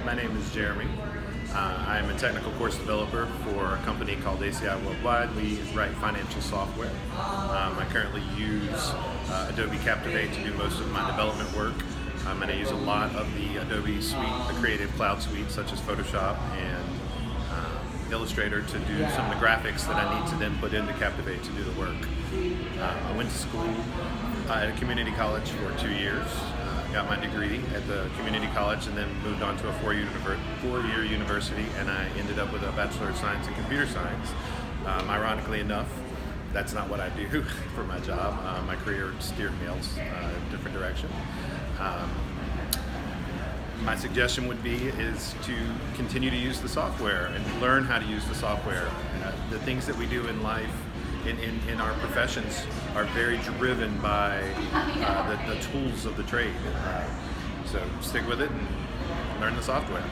My name is Jeremy. I'm a technical course developer for a company called ACI Worldwide. We write financial software. I currently use Adobe Captivate to do most of my development work, and I use a lot of the Adobe suite, the Creative Cloud suite, such as Photoshop and Illustrator, to do some of the graphics that I need to then put into Captivate to do the work. I went to school at a community college for 2 years. Got my degree at the community college and then moved on to a four-year university, and I ended up with a Bachelor of Science in Computer Science. Ironically enough, that's not what I do for my job. My career steered me else a different direction. My suggestion would be is to continue to use the software and learn how to use the software. The things that we do in life, in our professions, are very driven by the tools of the trade. So stick with it and learn the software.